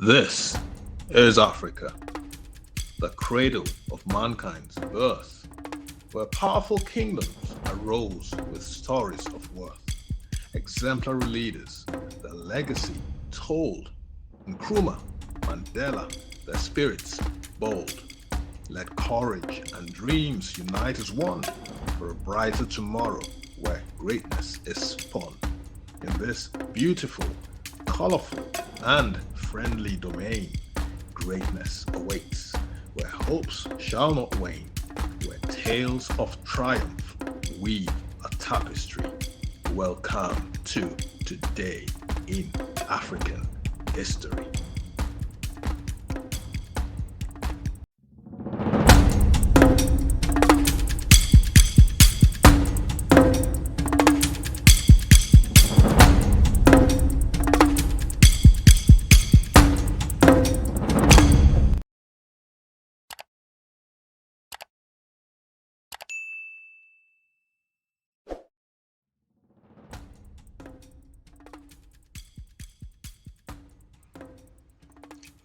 This is Africa, the cradle of mankind's birth, where powerful kingdoms arose with stories of worth, exemplary leaders, their legacy told. Nkrumah, Mandela, their spirits bold, let courage and dreams unite as one for a brighter tomorrow where greatness is spun. In this beautiful, colorful, and friendly domain, greatness awaits, where hopes shall not wane, where tales of triumph weave a tapestry. Welcome to Today in African History.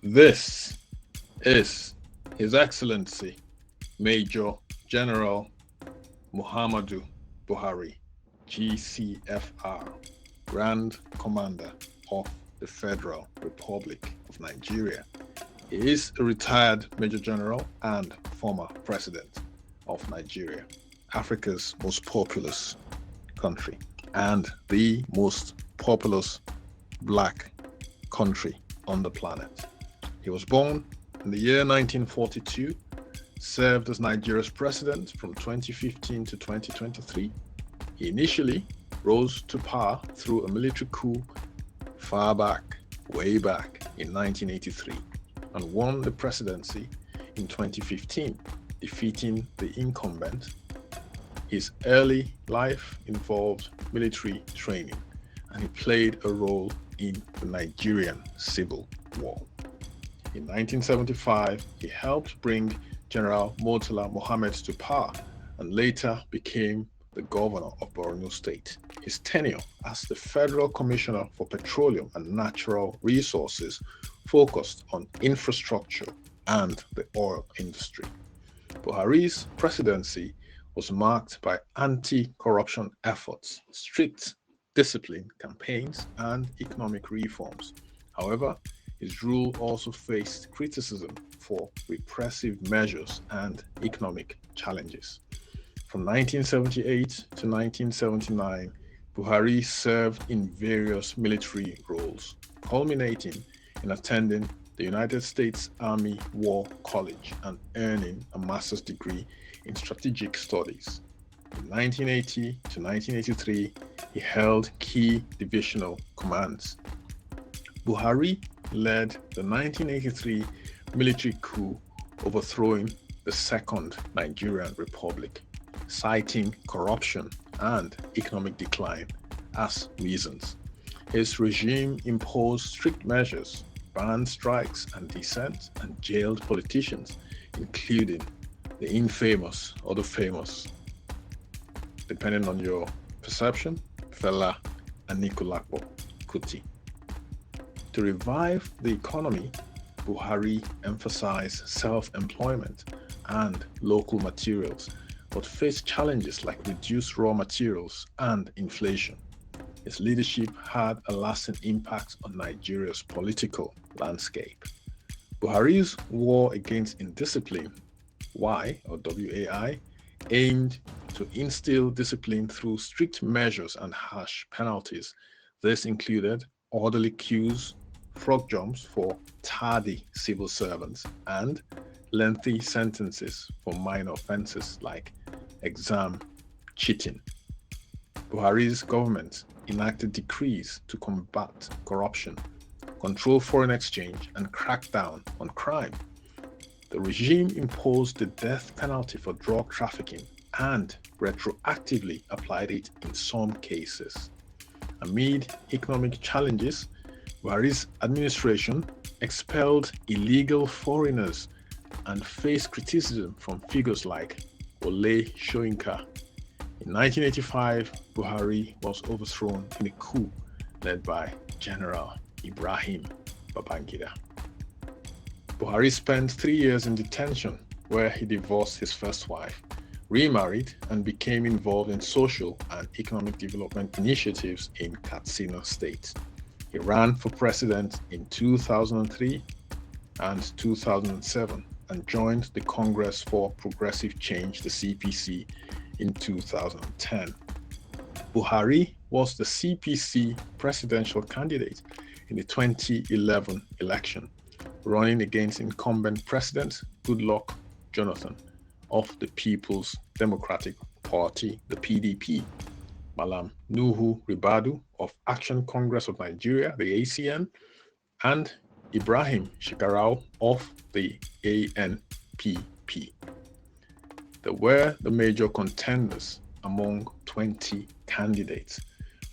This is His Excellency Major General Muhammadu Buhari, GCFR, Grand Commander of the Federal Republic of Nigeria. He is a retired Major General and former President of Nigeria, Africa's most populous country and the most populous black country on the planet. He was born in the year 1942, served as Nigeria's president from 2015 to 2023. He initially rose to power through a military coup way back in 1983, and won the presidency in 2015, defeating the incumbent. His early life involved military training, and he played a role in the Nigerian Civil War. In 1975, he helped bring General Murtala Mohammed to power and later became the governor of Borno State. His tenure as the Federal Commissioner for Petroleum and Natural Resources focused on infrastructure and the oil industry. Buhari's presidency was marked by anti-corruption efforts, strict discipline campaigns, and economic reforms. However, his rule also faced criticism for repressive measures and economic challenges. From 1978 to 1979, Buhari served in various military roles, culminating in attending the United States Army War College and earning a master's degree in strategic studies. In 1980 to 1983, he held key divisional commands. Buhari led the 1983 military coup, overthrowing the Second Nigerian Republic, citing corruption and economic decline as reasons. His regime imposed strict measures, banned strikes and dissent, and jailed politicians, including the infamous or the famous, depending on your perception, Fela Anikulapo Kuti. To revive the economy, Buhari emphasized self-employment and local materials, but faced challenges like reduced raw materials and inflation. His leadership had a lasting impact on Nigeria's political landscape. Buhari's war against indiscipline, WAI, aimed to instill discipline through strict measures and harsh penalties. This included orderly queues, frog jumps for tardy civil servants, and lengthy sentences for minor offenses like exam cheating. Buhari's government enacted decrees to combat corruption, control foreign exchange, and crack down on crime. The regime imposed the death penalty for drug trafficking and retroactively applied it in some cases. Amid economic challenges, Buhari's administration expelled illegal foreigners and faced criticism from figures like Wole Soyinka. In 1985, Buhari was overthrown in a coup led by General Ibrahim Babangida. Buhari spent 3 years in detention, where he divorced his first wife, remarried, and became involved in social and economic development initiatives in Katsina State. He ran for president in 2003 and 2007 and joined the Congress for Progressive Change, the CPC, in 2010. Buhari was the CPC presidential candidate in the 2011 election, running against incumbent President Goodluck Jonathan of the People's Democratic Party, the PDP, Malam Nuhu Ribadu of Action Congress of Nigeria, the ACN, and Ibrahim Shekarau of the ANPP. They were the major contenders among 20 candidates.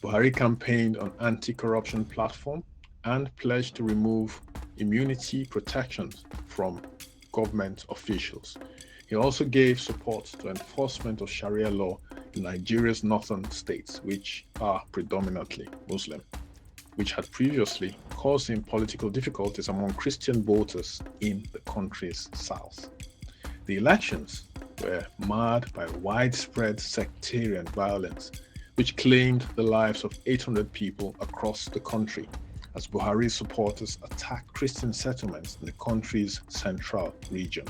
Buhari campaigned on anti-corruption platform and pledged to remove immunity protections from government officials. He also gave support to enforcement of Sharia law in Nigeria's northern states, which are predominantly Muslim, which had previously caused him political difficulties among Christian voters in the country's south. The elections were marred by widespread sectarian violence, which claimed the lives of 800 people across the country as Buhari's supporters attacked Christian settlements in the country's central region.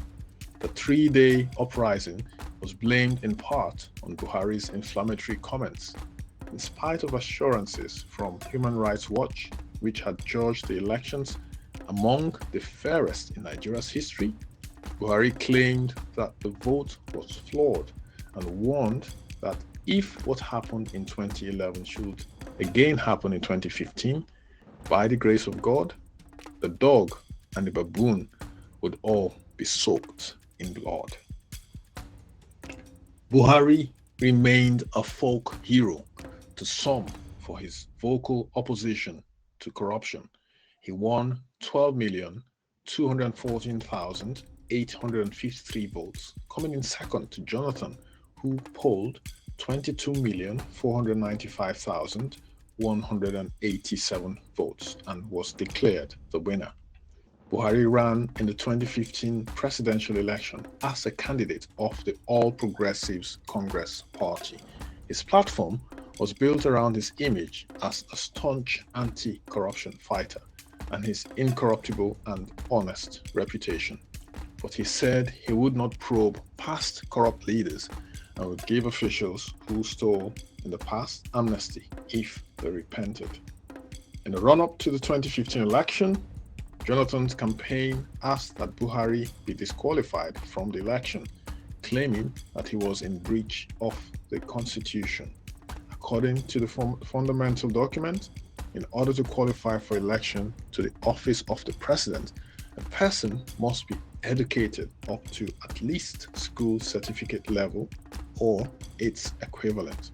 The 3-day uprising was blamed in part on Buhari's inflammatory comments. In spite of assurances from Human Rights Watch, which had judged the elections among the fairest in Nigeria's history, Buhari claimed that the vote was flawed and warned that if what happened in 2011 should again happen in 2015, by the grace of God, the dog and the baboon would all be soaked in blood. Buhari remained a folk hero to some for his vocal opposition to corruption. He won 12,214,853 votes, coming in second to Jonathan, who polled 22,495,187 votes and was declared the winner. Buhari ran in the 2015 presidential election as a candidate of the All Progressives Congress Party. His platform was built around his image as a staunch anti-corruption fighter and his incorruptible and honest reputation. But he said he would not probe past corrupt leaders and would give officials who stole in the past amnesty if they repented. In the run-up to the 2015 election, Jonathan's campaign asked that Buhari be disqualified from the election, claiming that he was in breach of the Constitution. According to the fundamental document, in order to qualify for election to the office of the president, a person must be educated up to at least school certificate level or its equivalent.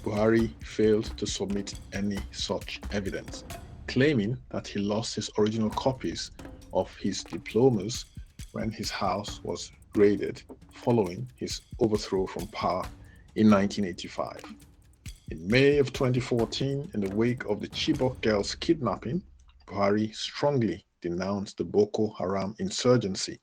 Buhari failed to submit any such evidence, claiming that he lost his original copies of his diplomas when his house was raided following his overthrow from power in 1985. In May of 2014, in the wake of the Chibok girls' kidnapping, Buhari strongly denounced the Boko Haram insurgency.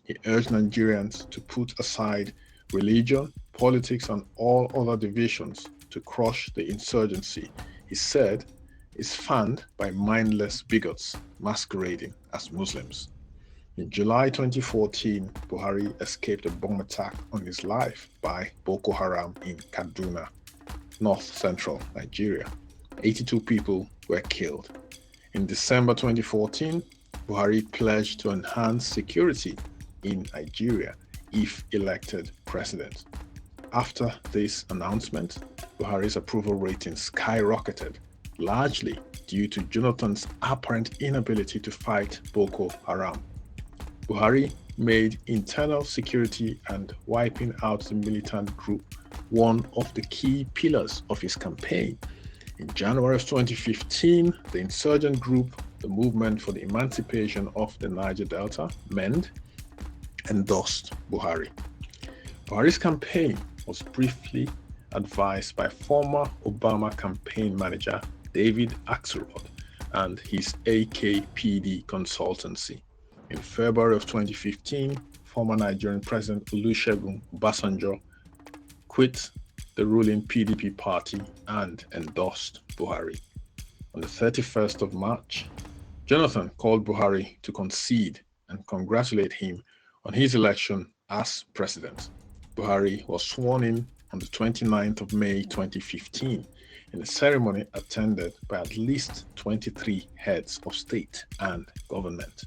He urged Nigerians to put aside religion, politics, and all other divisions to crush the insurgency. He said is fanned by mindless bigots masquerading as Muslims. In July 2014, Buhari escaped a bomb attack on his life by Boko Haram in Kaduna, north-central Nigeria. 82 people were killed. In December 2014, Buhari pledged to enhance security in Nigeria if elected president. After this announcement, Buhari's approval rating skyrocketed, largely due to Jonathan's apparent inability to fight Boko Haram. Buhari made internal security and wiping out the militant group one of the key pillars of his campaign. In January of 2015, the insurgent group, the Movement for the Emancipation of the Niger Delta, MEND, endorsed Buhari. Buhari's campaign was briefly advised by former Obama campaign manager David Axelrod and his AKPD consultancy. In February of 2015, former Nigerian President Olusegun Obasanjo quit the ruling PDP party and endorsed Buhari. On the 31st of March, Jonathan called Buhari to concede and congratulate him on his election as president. Buhari was sworn in on the 29th of May 2015 in a ceremony attended by at least 23 heads of state and government.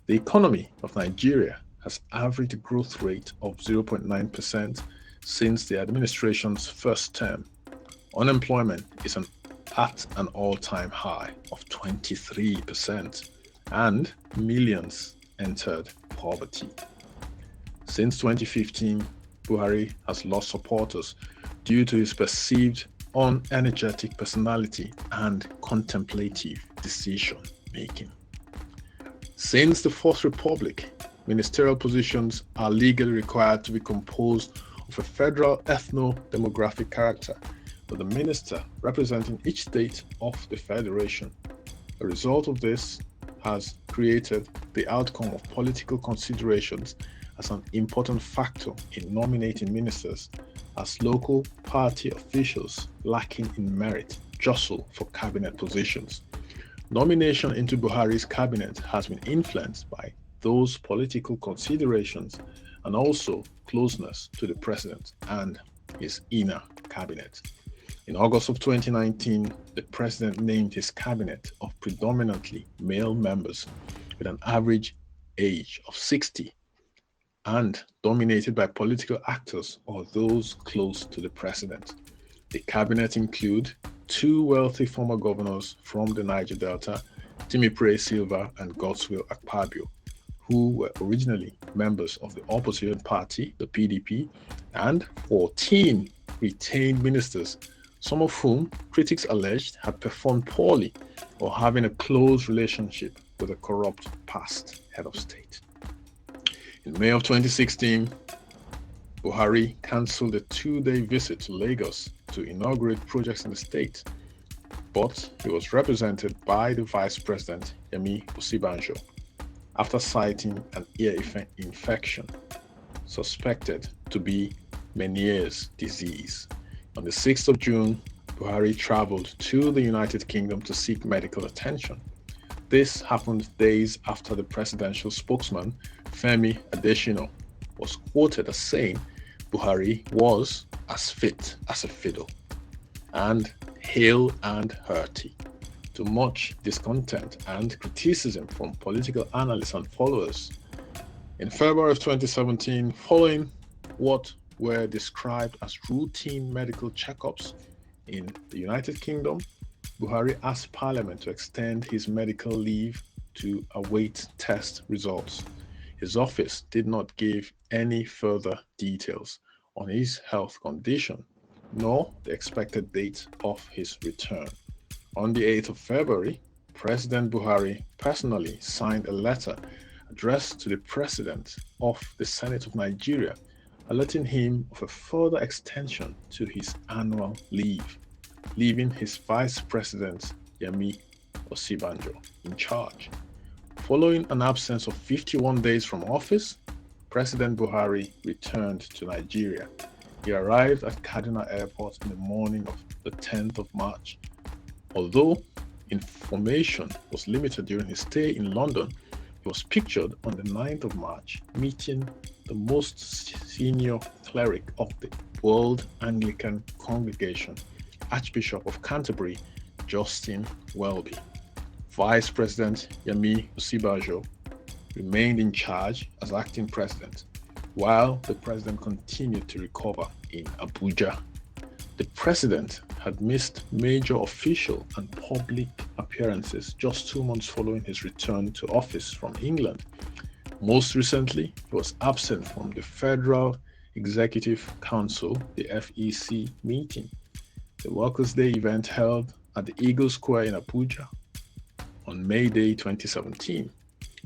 The economy of Nigeria has averaged a growth rate of 0.9% since the administration's first term. Unemployment is at an all-time high of 23%, and millions entered poverty. Since 2015, Buhari has lost supporters due to his perceived unenergetic personality and contemplative decision-making. Since the Fourth Republic, ministerial positions are legally required to be composed of a federal ethno-demographic character, with the minister representing each state of the federation. The result of this has created the outcome of political considerations as an important factor in nominating ministers, as local party officials lacking in merit jostle for cabinet positions. Nomination into Buhari's cabinet has been influenced by those political considerations and also closeness to the president and his inner cabinet. In August of 2019, the president named his cabinet of predominantly male members with an average age of 60 and dominated by political actors or those close to the president. The cabinet include two wealthy former governors from the Niger Delta, Timipre Silva and Godswill Akpabio, who were originally members of the opposition party, the PDP, and 14 retained ministers, some of whom critics alleged had performed poorly or having a close relationship with a corrupt past head of state. In May of 2016, Buhari cancelled a two-day visit to Lagos to inaugurate projects in the state, but he was represented by the Vice President, Yemi Osibanjo, after citing an ear infection suspected to be Meniere's disease. On the 6th of June, Buhari traveled to the United Kingdom to seek medical attention. This happened days after the presidential spokesman, Femi Adesina, was quoted as saying Buhari was as fit as a fiddle and hale and hearty, to much discontent and criticism from political analysts and followers. In February of 2017, following what were described as routine medical checkups in the United Kingdom, Buhari asked Parliament to extend his medical leave to await test results. His office did not give any further details on his health condition, nor the expected date of his return. On the 8th of February, President Buhari personally signed a letter addressed to the President of the Senate of Nigeria, alerting him of a further extension to his annual leave, leaving his Vice President, Yemi Osibanjo, in charge. Following an absence of 51 days from office, President Buhari returned to Nigeria. He arrived at Kaduna Airport in the morning of the 10th of March. Although information was limited during his stay in London, he was pictured on the 9th of March meeting the most senior cleric of the World Anglican Congregation, Archbishop of Canterbury, Justin Welby. Vice President Yemi Osibanjo remained in charge as acting president, while the president continued to recover in Abuja. The president had missed major official and public appearances just 2 months following his return to office from England. Most recently, he was absent from the Federal Executive Council, the FEC, meeting, the Workers' Day event held at the Eagle Square in Abuja on May Day 2017.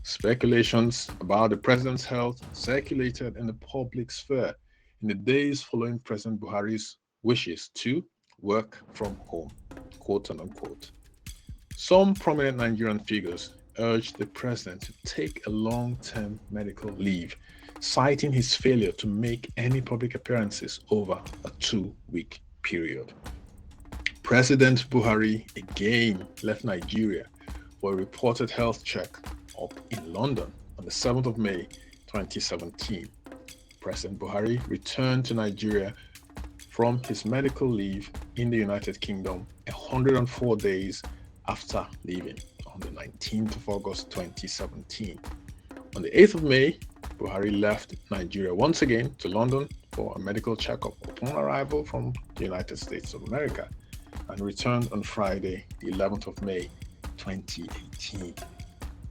Speculations about the president's health circulated in the public sphere in the days following President Buhari's wishes to work from home, quote unquote. Some prominent Nigerian figures urged the president to take a long-term medical leave, citing his failure to make any public appearances over a 2-week period. President Buhari again left Nigeria for a reported health check-up in London on the 7th of May 2017. President Buhari returned to Nigeria from his medical leave in the United Kingdom 104 days after leaving on the 19th of August 2017. On the 8th of May, Buhari left Nigeria once again to London for a medical checkup upon arrival from the United States of America and returned on Friday, the 11th of May 2018.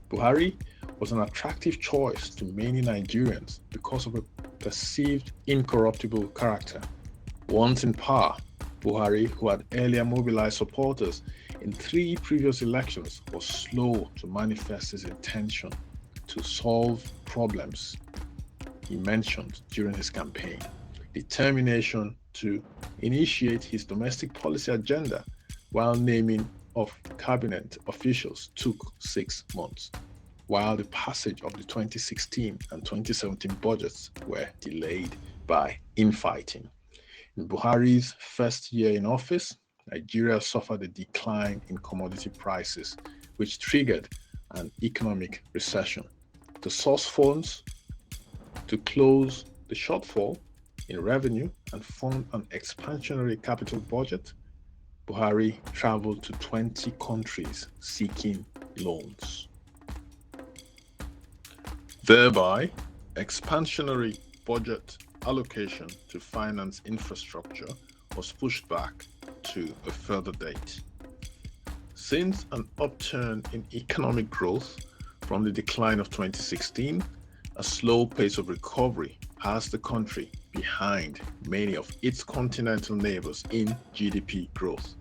Buhari was an attractive choice to many Nigerians because of a perceived incorruptible character. Once in power, Buhari, who had earlier mobilized supporters in 3 previous elections, was slow to manifest his intention to solve problems he mentioned during his campaign. Determination to initiate his domestic policy agenda while naming of cabinet officials took 6 months, while the passage of the 2016 and 2017 budgets were delayed by infighting. In Buhari's first year in office, Nigeria suffered a decline in commodity prices, which triggered an economic recession. To source funds to close the shortfall in revenue and fund an expansionary capital budget, Buhari traveled to 20 countries seeking loans. Thereby, expansionary budget allocation to finance infrastructure was pushed back to a further date. Since an upturn in economic growth from the decline of 2016, a slow pace of recovery has the country behind many of its continental neighbors in GDP growth.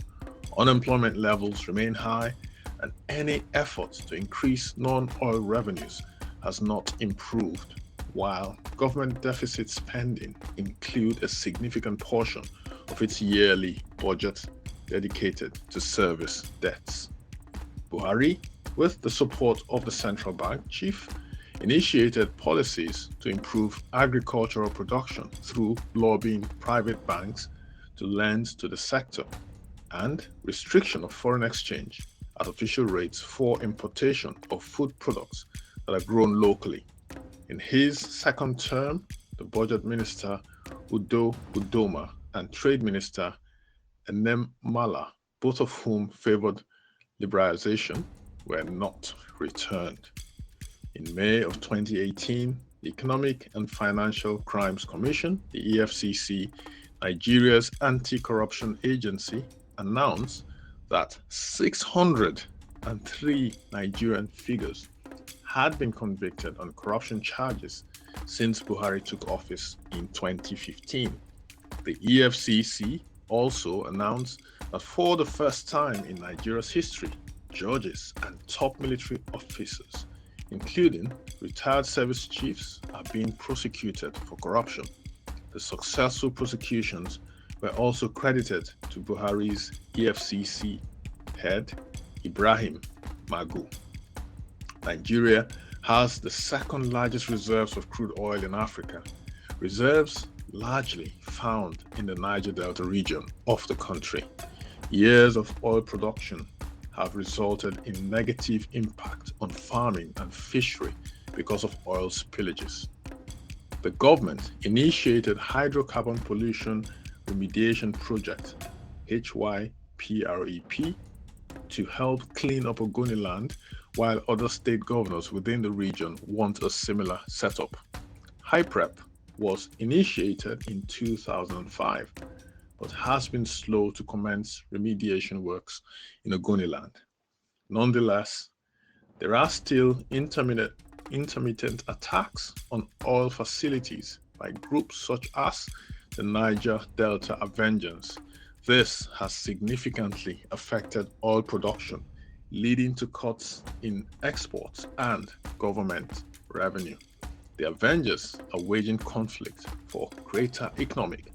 Unemployment levels remain high, and any effort to increase non-oil revenues has not improved, while government deficit spending include a significant portion of its yearly budget dedicated to service debts. Buhari, with the support of the central bank chief, initiated policies to improve agricultural production through lobbying private banks to lend to the sector and restriction of foreign exchange at official rates for importation of food products that are grown locally. In his second term, the Budget Minister Udo Udoma and Trade Minister Enem Mala, both of whom favored liberalization, were not returned. In May of 2018, the Economic and Financial Crimes Commission, the EFCC, Nigeria's anti-corruption agency, announced that 603 Nigerian figures had been convicted on corruption charges since Buhari took office in 2015. The EFCC also announced that for the first time in Nigeria's history, judges and top military officers, including retired service chiefs, are being prosecuted for corruption. The successful prosecutions were also credited to Buhari's EFCC head, Ibrahim Magu. Nigeria has the second largest reserves of crude oil in Africa, reserves largely found in the Niger Delta region of the country. Years of oil production have resulted in negative impact on farming and fishery because of oil spillages. The government initiated hydrocarbon pollution remediation project, HYPREP, to help clean up Ogoniland, while other state governors within the region want a similar setup. HYPREP was initiated in 2005, but has been slow to commence remediation works in Ogoniland. Nonetheless, there are still intermittent attacks on oil facilities by groups such as the Niger Delta Avengers. This has significantly affected oil production, leading to cuts in exports and government revenue. The Avengers are waging conflict for greater economic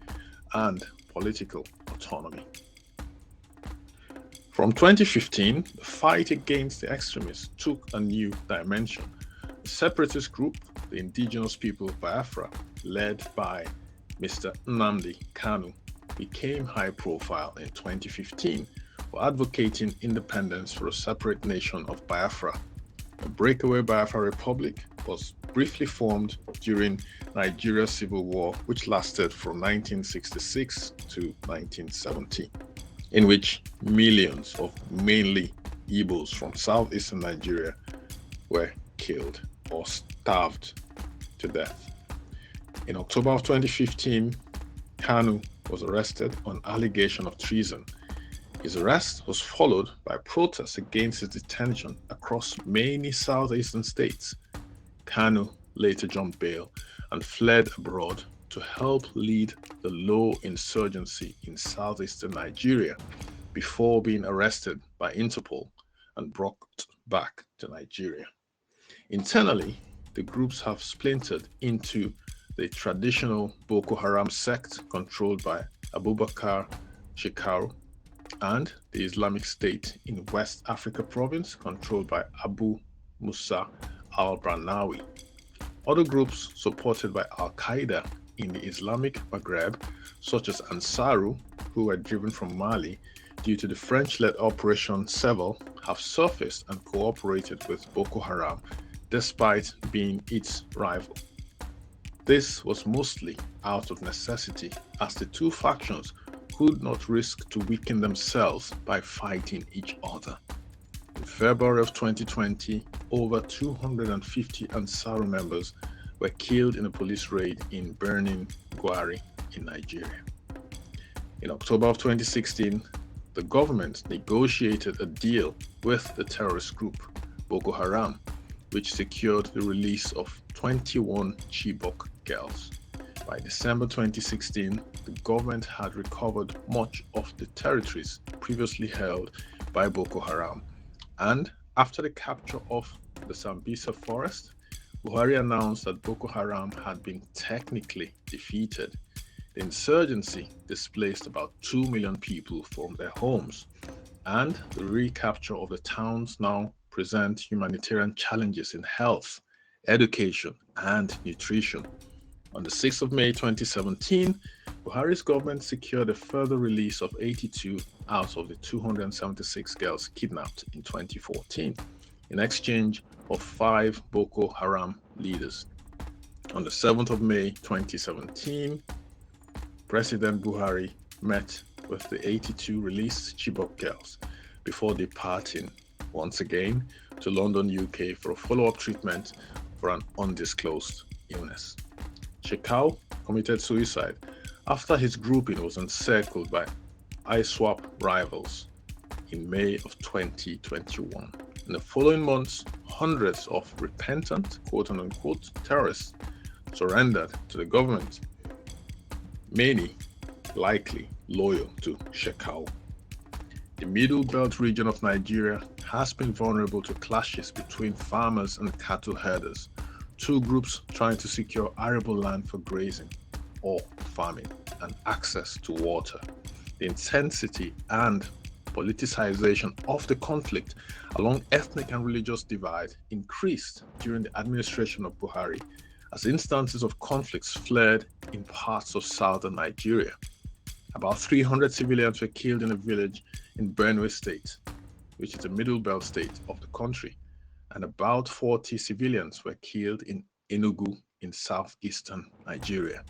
and political autonomy. From 2015, the fight against the extremists took a new dimension. The separatist group, the Indigenous People of Biafra, led by Mr. Nnamdi Kanu, became high profile in 2015 for advocating independence for a separate nation of Biafra. A breakaway Biafra Republic was briefly formed during Nigeria's Civil War, which lasted from 1966 to 1970, in which millions of mainly Igbos from southeastern Nigeria were killed or starved to death. In October of 2015, Kanu was arrested on allegation of treason. His arrest was followed by protests against his detention across many southeastern states. Kanu later jumped bail and fled abroad to help lead the low insurgency in southeastern Nigeria before being arrested by Interpol and brought back to Nigeria. Internally, the groups have splintered into the traditional Boko Haram sect controlled by Abubakar Shekau and the Islamic State in West Africa province controlled by Abu Musa al-Barnawi. Other groups supported by Al-Qaeda in the Islamic Maghreb, such as Ansaru, who were driven from Mali due to the French-led Operation Sevel, have surfaced and cooperated with Boko Haram despite being its rival. This was mostly out of necessity, as the two factions could not risk to weaken themselves by fighting each other. In February of 2020, over 250 Ansaru members were killed in a police raid in Birnin Gwari in Nigeria. In October of 2016, the government negotiated a deal with the terrorist group Boko Haram, which secured the release of 21 Chibok girls. By December 2016, the government had recovered much of the territories previously held by Boko Haram. And after the capture of the Sambisa forest, Buhari announced that Boko Haram had been technically defeated. The insurgency displaced about 2 million people from their homes, and the recapture of the towns now present humanitarian challenges in health, education, and nutrition. On the 6th of May 2017, Buhari's government secured a further release of 82 out of the 276 girls kidnapped in 2014 in exchange of 5 Boko Haram leaders. On the 7th of May 2017, President Buhari met with the 82 released Chibok girls before departing once again to London, UK for a follow-up treatment for an undisclosed illness. Shekau committed suicide after his grouping was encircled by ISWAP rivals in May of 2021. In the following months, hundreds of repentant, quote-unquote, terrorists surrendered to the government, many likely loyal to Shekau. The Middle Belt region of Nigeria has been vulnerable to clashes between farmers and cattle herders, two groups trying to secure arable land for grazing or farming and access to water. The intensity and politicization of the conflict along ethnic and religious divide increased during the administration of Buhari as instances of conflicts flared in parts of southern Nigeria. About 300 civilians were killed in a village in Benue State, which is the middle belt state of the country, and about 40 civilians were killed in Enugu in southeastern Nigeria.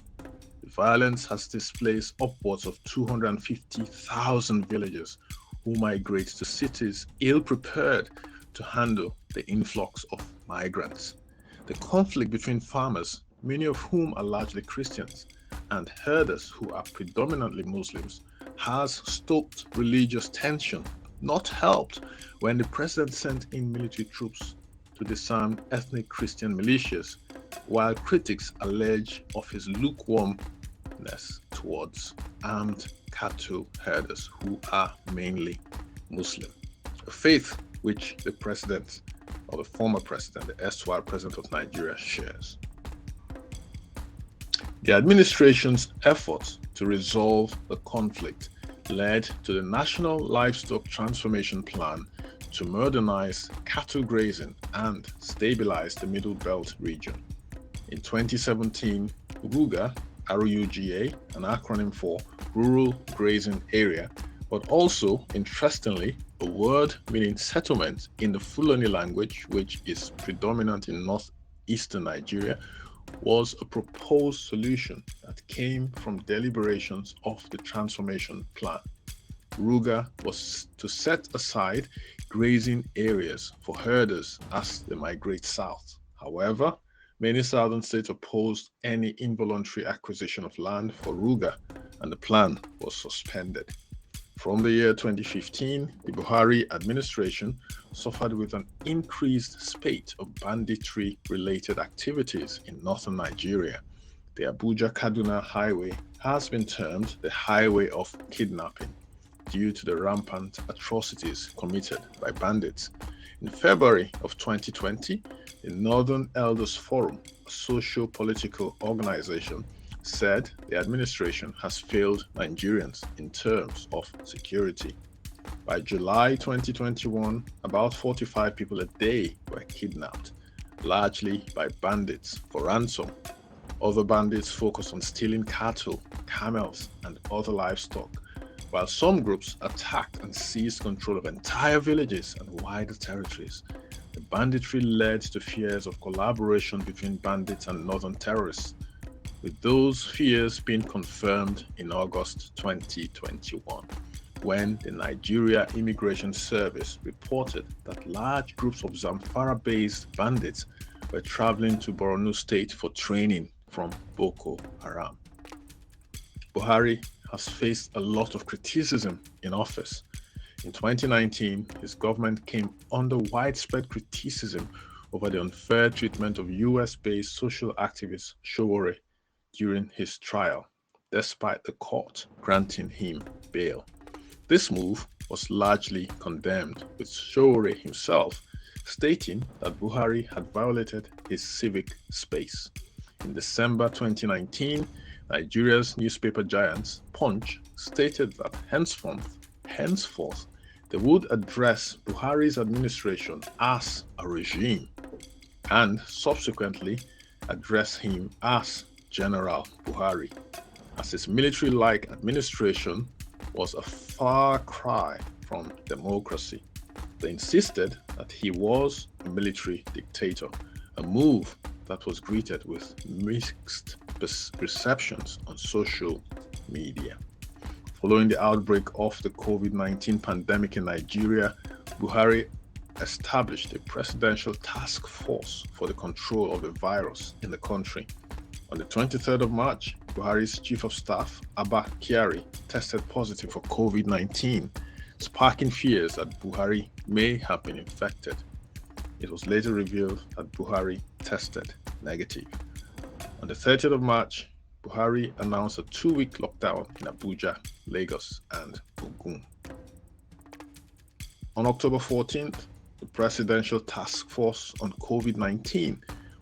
The violence has displaced upwards of 250,000 villagers who migrate to cities ill-prepared to handle the influx of migrants. The conflict between farmers, many of whom are largely Christians, and herders who are predominantly Muslims, has stoked religious tension, not helped when the president sent in military troops to disarm ethnic Christian militias, while critics allege of his lukewarmness towards armed cattle herders who are mainly Muslim, a faith which the president, or the former president, the erstwhile president of Nigeria, shares. The administration's efforts to resolve the conflict led to the National Livestock Transformation Plan to modernize cattle grazing and stabilize the Middle Belt region. In 2017, RUGA, RUGA, an acronym for Rural Grazing Area, but also, interestingly, a word meaning settlement in the Fulani language, which is predominant in northeastern Nigeria, was a proposed solution that came from deliberations of the transformation plan. RUGA was to set aside grazing areas for herders as they migrate south. However, many southern states opposed any involuntary acquisition of land for RUGA, and the plan was suspended. From the year 2015, the Buhari administration suffered with an increased spate of banditry-related activities in northern Nigeria. The Abuja-Kaduna Highway has been termed the highway of kidnapping due to the rampant atrocities committed by bandits. In February of 2020, the Northern Elders Forum, a socio-political organization, said the administration has failed Nigerians in terms of security. By July 2021, about 45 people a day were kidnapped, largely by bandits for ransom. Other bandits focused on stealing cattle, camels, and other livestock, while some groups attacked and seized control of entire villages and wider territories. The banditry led to fears of collaboration between bandits and northern terrorists, with those fears being confirmed in August 2021, when the Nigeria Immigration Service reported that large groups of Zamfara-based bandits were traveling to Borno State for training from Boko Haram. Buhari has faced a lot of criticism in office. In 2019, his government came under widespread criticism over the unfair treatment of US-based social activist Sowore during his trial, despite the court granting him bail. This move was largely condemned, with Sowore himself stating that Buhari had violated his civic space. In December 2019, Nigeria's newspaper giants, Punch, stated that henceforth, they would address Buhari's administration as a regime, and subsequently address him as General Buhari, as his military-like administration was a far cry from democracy. They insisted that he was a military dictator, a move that was greeted with mixed receptions on social media. Following the outbreak of the COVID-19 pandemic in Nigeria, Buhari established a presidential task force for the control of the virus in the country. On the 23rd of March, Buhari's chief of staff, Abba Kyari, tested positive for COVID-19, sparking fears that Buhari may have been infected. It was later revealed that Buhari tested negative. On the 30th of March, Buhari announced a 2-week lockdown in Abuja, Lagos, and Ogun. On October 14th, the Presidential Task Force on COVID-19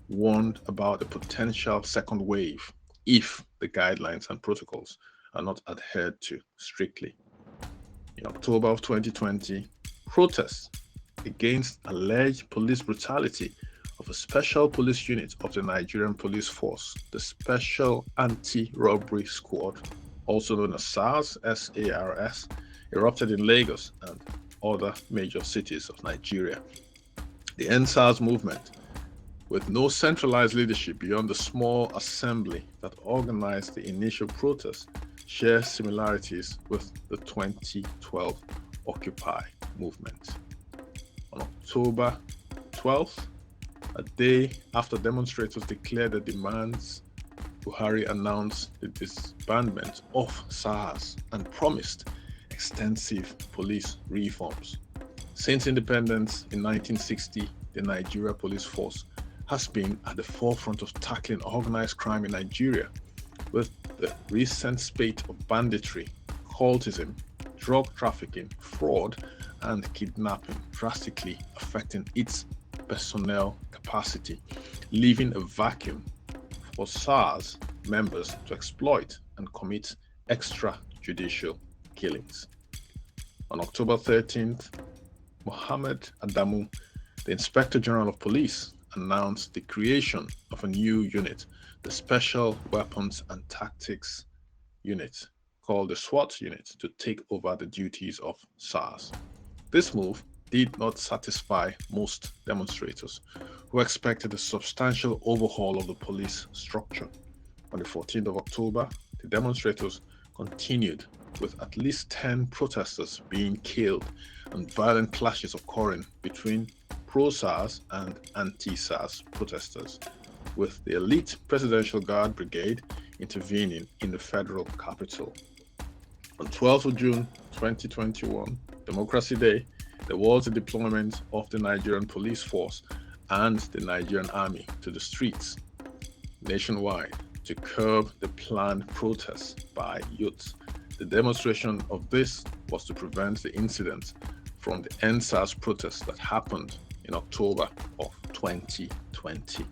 warned about a potential second wave if the guidelines and protocols are not adhered to strictly. In October of 2020, protests against alleged police brutality of a special police unit of the Nigerian Police Force, the Special Anti-Robbery Squad, also known as SARS, SARS, erupted in Lagos and other major cities of Nigeria. The EndSARS movement, with no centralized leadership beyond the small assembly that organized the initial protests, shares similarities with the 2012 Occupy movement. On October 12th, a day after demonstrators declared their demands, Buhari announced the disbandment of SARS and promised extensive police reforms. Since independence in 1960, the Nigeria Police Force has been at the forefront of tackling organized crime in Nigeria, with the recent spate of banditry, cultism, drug trafficking, fraud, and kidnapping drastically affecting its personnel capacity, leaving a vacuum for SARS members to exploit and commit extrajudicial killings. On October 13th, Muhammadu, the Inspector General of Police, announced the creation of a new unit, the Special Weapons and Tactics Unit, called the SWAT Unit, to take over the duties of SARS. This move did not satisfy most demonstrators, who expected a substantial overhaul of the police structure. On the 14th of October, the demonstrators continued, with at least 10 protesters being killed and violent clashes occurring between pro-SARS and anti-SARS protesters, with the elite Presidential Guard Brigade intervening in the federal capital. On 12th of June 2021, Democracy Day, there was a deployment of the Nigerian police force and the Nigerian army to the streets nationwide to curb the planned protests by youths. The demonstration of this was to prevent the incident from the EndSARS protests that happened in October of 2020.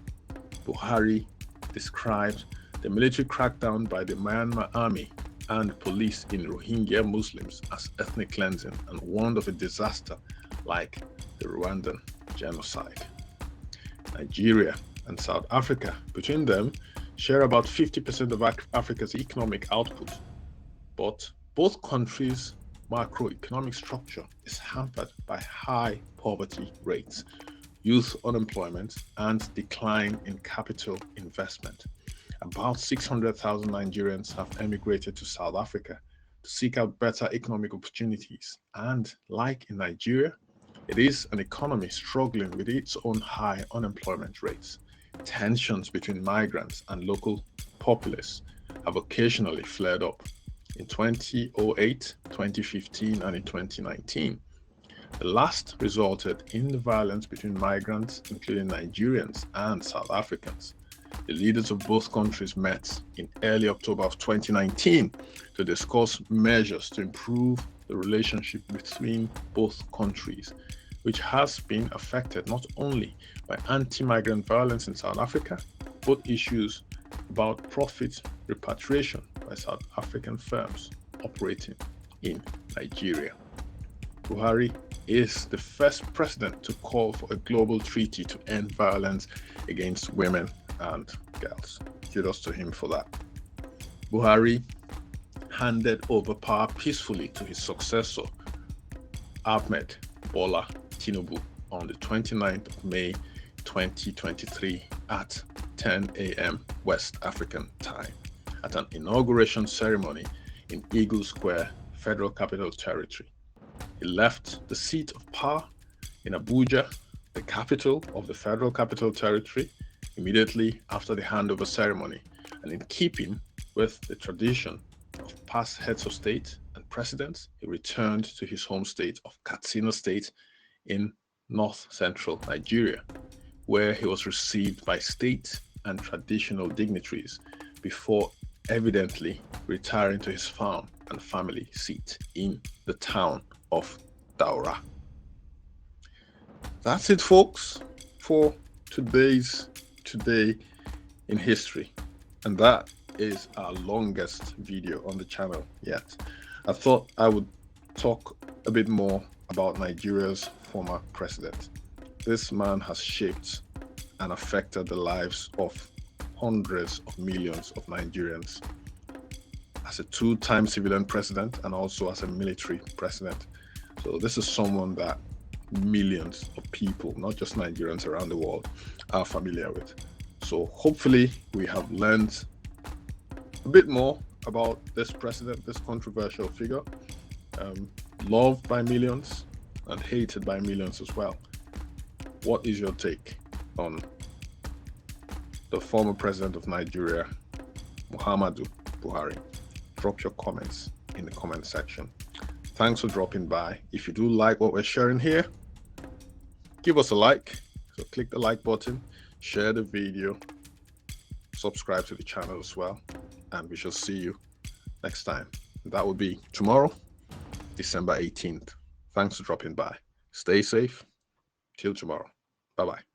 Buhari described the military crackdown by the Myanmar army and police in Rohingya Muslims as ethnic cleansing and warned of a disaster like the Rwandan genocide. Nigeria and South Africa, between them, share about 50% of Africa's economic output, but both countries' macroeconomic structure is hampered by high poverty rates, youth unemployment, and decline in capital investment. About 600,000 Nigerians have emigrated to South Africa to seek out better economic opportunities. And like in Nigeria, it is an economy struggling with its own high unemployment rates. Tensions between migrants and local populace have occasionally flared up. In 2008, 2015, and in 2019, the last resulted in the violence between migrants, including Nigerians and South Africans. The leaders of both countries met in early October of 2019 to discuss measures to improve the relationship between both countries, which has been affected not only by anti-migrant violence in South Africa, but issues about profit repatriation by South African firms operating in Nigeria. Buhari is the first president to call for a global treaty to end violence against women and girls. Kudos to him for that. Buhari handed over power peacefully to his successor, Ahmed Bola Tinubu, on the 29th of May 2023 at 10 a.m. West African time at an inauguration ceremony in Eagle Square, Federal Capital Territory. He left the seat of power in Abuja, the capital of the Federal Capital Territory, immediately after the handover ceremony, and in keeping with the tradition of past heads of state and presidents, he returned to his home state of Katsina State in north-central Nigeria, where he was received by state and traditional dignitaries before evidently retiring to his farm and family seat in the town of Daura. That's it, folks, for Today in History. And that is our longest video on the channel yet. I thought I would talk a bit more about Nigeria's former president. This man has shaped and affected the lives of hundreds of millions of Nigerians as a two-time civilian president and also as a military president. So this is someone that millions of people, not just Nigerians around the world, are familiar with. So hopefully we have learned a bit more about this president, this controversial figure, loved by millions and hated by millions as well. What is your take on the former president of Nigeria, Muhammadu Buhari? Drop your comments in the comment section. Thanks for dropping by. If you do like what we're sharing here, give us a like. So click the like button, share the video, subscribe to the channel as well, and we shall see you next time. That will be tomorrow, December 18th. Thanks for dropping by. Stay safe. Till tomorrow. Bye-bye.